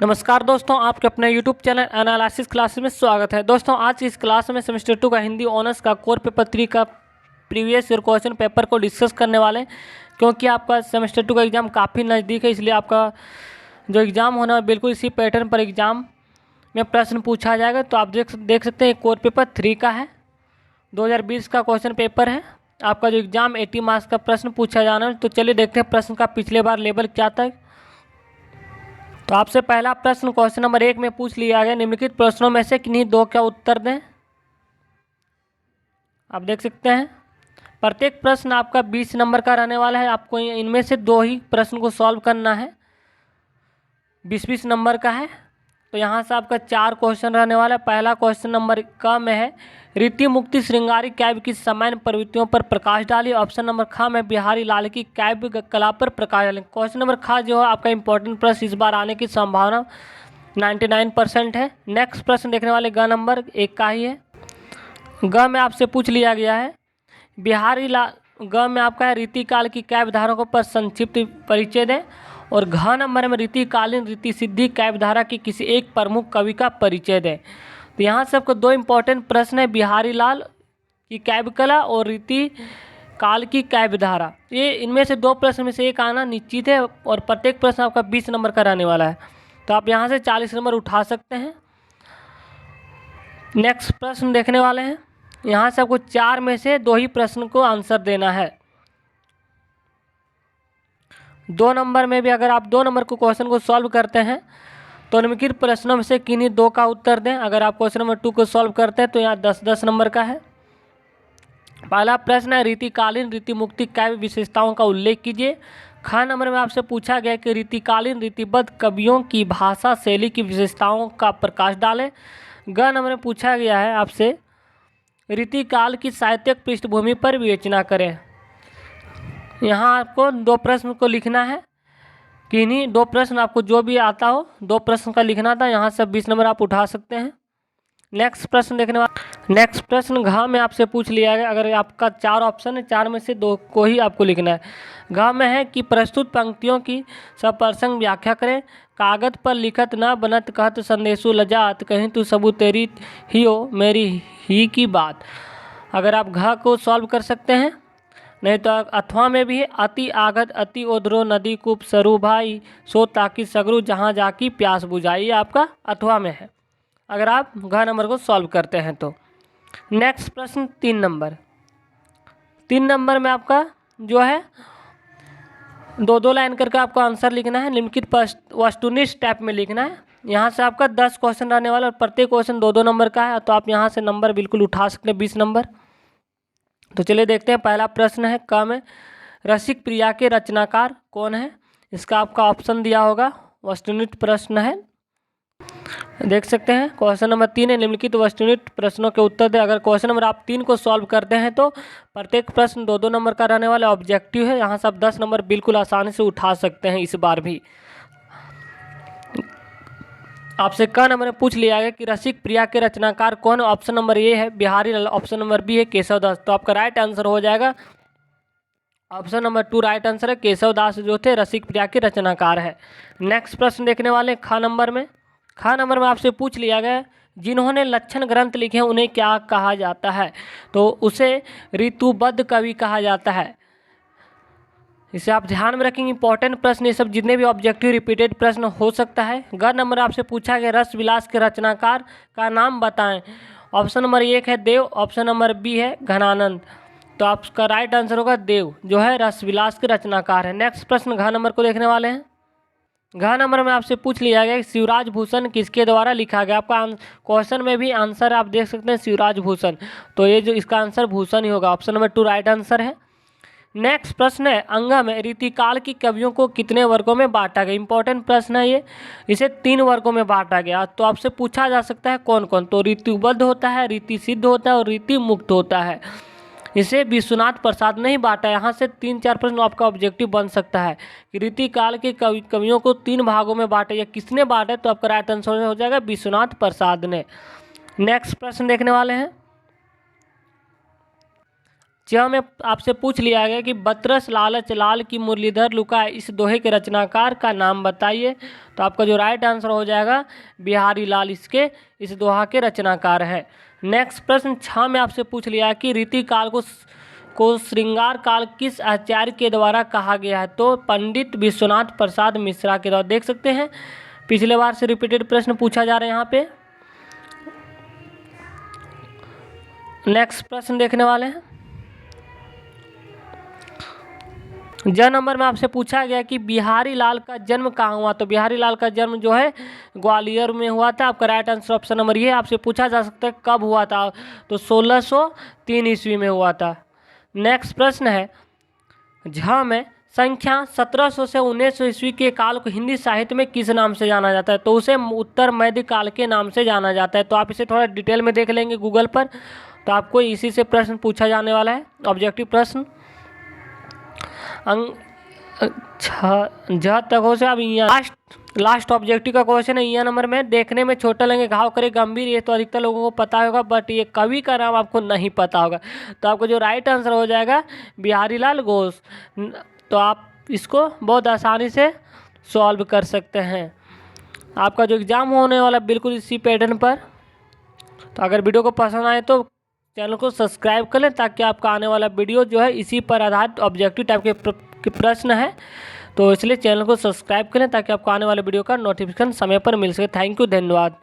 नमस्कार दोस्तों, आपके अपने YouTube चैनल एनालिसिस क्लासेस में स्वागत है। दोस्तों आज की इस क्लास में सेमेस्टर 2 का हिंदी ऑनर्स का कोर पेपर 3 का प्रीवियस ईयर क्वेश्चन पेपर को डिस्कस करने वाले हैं। क्योंकि आपका सेमेस्टर 2 का एग्ज़ाम काफ़ी नज़दीक है, इसलिए आपका जो एग्ज़ाम होना है बिल्कुल इसी पैटर्न पर एग्ज़ाम में प्रश्न पूछा जाएगा। तो आप देख सकते हैं कोर पेपर 3 का है, 2020 का क्वेश्चन पेपर है। आपका जो एग्ज़ाम 80 मार्क्स का प्रश्न पूछा जाना है। तो चलिए देखते हैं प्रश्न का पिछले बार लेवल क्या था। तो आपसे पहला प्रश्न क्वेश्चन नंबर 1 में पूछ लिया गया, निम्नलिखित प्रश्नों में से किन्हीं दो का उत्तर दें। आप देख सकते हैं प्रत्येक प्रश्न आपका 20 नंबर का रहने वाला है। आपको इनमें से दो ही प्रश्न को सॉल्व करना है, 20-20 नंबर का है। तो यहाँ से आपका 4 क्वेश्चन रहने वाला है। पहला क्वेश्चन नंबर क में है, रीति मुक्ति श्रृंगारी काव्य की सामान्य प्रवृत्तियों पर प्रकाश डालिए। ऑप्शन नंबर ख में बिहारी लाल की काव्य कला पर प्रकाश डालें। क्वेश्चन नंबर ख जो है आपका इंपॉर्टेंट प्रश्न, इस बार आने की संभावना 99% है। नेक्स्ट प्रश्न देखने वाले ग नंबर 1 का ही है। ग में आपसे पूछ लिया गया है, बिहारी लाल ग में आपका है रीतिकाल की काव्य धारकों पर संक्षिप्त परिचय दें। और घ नंबर में रीतिकालीन रीति सिद्धि काव्य धारा की किसी एक प्रमुख कवि का परिचय दें। तो यहाँ से आपको दो इंपॉर्टेंट प्रश्न है, बिहारी लाल की काव्य कला और रीति काल की काव्य धारा। ये इनमें से दो प्रश्न में से एक आना निश्चित है और प्रत्येक प्रश्न आपका 20 नंबर का रहने वाला है। तो आप यहाँ से 40 नंबर उठा सकते हैं। नेक्स्ट प्रश्न देखने वाले हैं। यहाँ से आपको 4 में से 2 ही प्रश्न को आंसर देना है। 2 नंबर में भी अगर आप 2 नंबर को क्वेश्चन को सॉल्व करते हैं तो निम्नलिखित प्रश्नों में से किन्हीं 2 का उत्तर दें। अगर आप क्वेश्चन नंबर 2 को सॉल्व करते हैं तो यहाँ 10-10 नंबर का है। पहला प्रश्न है, रीतिकालीन रीति मुक्ति काव्य विशेषताओं का उल्लेख कीजिए। ख नंबर में आपसे पूछा गया कि रीतिकालीन रीतिबद्ध कवियों की भाषा शैली की विशेषताओं का प्रकाश डालें। ग नंबर में पूछा गया है आपसे, रीतिकाल की साहित्यिक पृष्ठभूमि पर विवेचना करें। यहाँ आपको 2 प्रश्न को लिखना है, किन्हीं 2 प्रश्न आपको जो भी आता हो 2 प्रश्न का लिखना था। यहाँ से 20 नंबर आप उठा सकते हैं। नेक्स्ट प्रश्न देखने वाला, नेक्स्ट प्रश्न घ में आपसे पूछ लिया गया। अगर आपका 4 ऑप्शन है, 4 में से 2 को ही आपको लिखना है। घ में है कि प्रस्तुत पंक्तियों की सप्रसंग व्याख्या करें। कागज पर लिखत न बनत कहत संदेशु लजात, कहीं तू सबूत तेरी ही हो मेरी ही की बात। अगर आप घ को सॉल्व कर सकते हैं, नहीं तो अथवा में भी है, अति आगत अति ओद्रो नदी कूप सरू भाई सो ताकि सगरू जहाँ जाकी प्यास बुझाई। आपका अथवा में है अगर आप घ नंबर को सॉल्व करते हैं तो। नेक्स्ट प्रश्न 3 नंबर। 3 नंबर में आपका जो है 2-2 लाइन करके आपको आंसर लिखना है। निम्नलिखित वस्तुनिष्ठ टाइप में लिखना है। यहाँ से आपका 10 क्वेश्चन रहने वाला और प्रत्येक क्वेश्चन 2-2 नंबर का है। तो आप यहाँ से नंबर बिल्कुल उठा सकते हैं, 20 नंबर। तो चलिए देखते हैं। पहला प्रश्न है क में, रसिक प्रिया के रचनाकार कौन है। इसका आपका ऑप्शन दिया होगा, वस्तुनिष्ठ प्रश्न है, देख सकते हैं। क्वेश्चन नंबर 3 है, निम्नलिखित वस्तुनिष्ठ प्रश्नों के उत्तर दें। अगर क्वेश्चन नंबर आप 3 को सॉल्व करते हैं तो प्रत्येक प्रश्न 2-2 नंबर का रहने वाला ऑब्जेक्टिव है। यहाँ से आप 10 नंबर बिल्कुल आसानी से उठा सकते हैं इस बार भी। आपसे क नंबर में पूछ लिया गया कि रसिक प्रिया के रचनाकार कौन। ऑप्शन नंबर ए है बिहारी लाल, ऑप्शन नंबर बी है केशव दास। तो आपका राइट आंसर हो जाएगा ऑप्शन नंबर 2 राइट आंसर है। केशव दास जो थे रसिक प्रिया के रचनाकार है। नेक्स्ट प्रश्न देखने वाले ख नंबर में। ख नंबर में आपसे पूछ लिया गया, जिन्होंने लक्षण ग्रंथ लिखे हैं उन्हें क्या कहा जाता है। तो उसे ऋतुबद्ध कवि कहा जाता है। इसे आप ध्यान में रखेंगे, इंपॉर्टेंट प्रश्न ये सब जितने भी ऑब्जेक्टिव रिपीटेड प्रश्न हो सकता है। ग नंबर आपसे पूछा गया, रस विलास के रचनाकार का नाम बताएं। ऑप्शन नंबर 1 है देव, ऑप्शन नंबर बी है घनानंद। तो आपका राइट आंसर होगा देव जो है रस विलास के रचनाकार है। नेक्स्ट प्रश्न घ नंबर को देखने वाले हैं। घ नंबर में आपसे पूछ लिया गया शिवराज भूषण किसके द्वारा लिखा गया। आपका क्वेश्चन में भी आंसर आप देख सकते हैं शिवराज भूषण। तो ये जो इसका आंसर भूषण ही होगा, ऑप्शन नंबर 2 राइट आंसर है। नेक्स्ट प्रश्न है, अंगा में रीतिकाल की कवियों को कितने वर्गों में बांटा गया। इंपॉर्टेंट प्रश्न है ये, इसे 3 वर्गों में बांटा गया। तो आपसे पूछा जा सकता है कौन कौन। तो ऋतुबद्ध होता है, रीति सिद्ध होता है और रीति मुक्त होता है। इसे विश्वनाथ प्रसाद ने ही बांटा। यहाँ से 3-4 प्रश्न आपका ऑब्जेक्टिव बन सकता है कि रीतिकाल के कवियों को 3 भागों में बांटा या किसने बांटा। तो आपका राइट आंसर हो जाएगा विश्वनाथ प्रसाद ने। नेक्स्ट प्रश्न देखने वाले हैं। च में आपसे पूछ लिया गया कि बतरस लालच लाल की मुरलीधर लुका इस दोहे के रचनाकार का नाम बताइए। तो आपका जो राइट आंसर हो जाएगा बिहारी लाल इस दोहा के रचनाकार है। नेक्स्ट प्रश्न 6 में आपसे पूछ लिया है कि रीतिकाल को श्रृंगार काल किस आचार्य के द्वारा कहा गया है। तो पंडित विश्वनाथ प्रसाद मिश्रा के द्वारा। देख सकते हैं पिछले बार से रिपीटेड प्रश्न पूछा जा रहा है यहाँ पे। नेक्स्ट प्रश्न देखने वाले हैं। नंबर में आपसे पूछा गया कि बिहारी लाल का जन्म कहाँ हुआ। तो बिहारी लाल का जन्म जो है ग्वालियर में हुआ था। आपका राइट आंसर ऑप्शन नंबर ये। आपसे पूछा जा सकता है कब हुआ था। तो 1603 ईस्वी में हुआ था। नेक्स्ट प्रश्न है झ में संख्या 1700 से 1900 ईस्वी के काल को हिंदी साहित्य में किस नाम से जाना जाता है। तो उसे उत्तर मध्य काल के नाम से जाना जाता है। तो आप इसे थोड़ा डिटेल में देख लेंगे गूगल पर, तो आपको इसी से प्रश्न पूछा जाने वाला है, ऑब्जेक्टिव प्रश्न। जहाँ तक हो से अब लास्ट ऑब्जेक्टिव का क्वेश्चन है। यह नंबर में देखने में छोटा लगे घाव करे गंभीर, ये तो अधिकतर लोगों को पता होगा, बट ये कवि का नाम आपको नहीं पता होगा। तो आपको जो राइट आंसर हो जाएगा बिहारी लाल घोष। तो आप इसको बहुत आसानी से सॉल्व कर सकते हैं। आपका जो एग्ज़ाम होने वाला बिल्कुल इसी पैटर्न पर। तो अगर वीडियो को पसंद आए तो चैनल को सब्सक्राइब कर लें, ताकि आपका आने वाला वीडियो जो है इसी पर आधारित ऑब्जेक्टिव टाइप के प्रश्न है। तो इसलिए चैनल को सब्सक्राइब करें ताकि आपको आने वाले वीडियो का नोटिफिकेशन समय पर मिल सके। थैंक यू, धन्यवाद।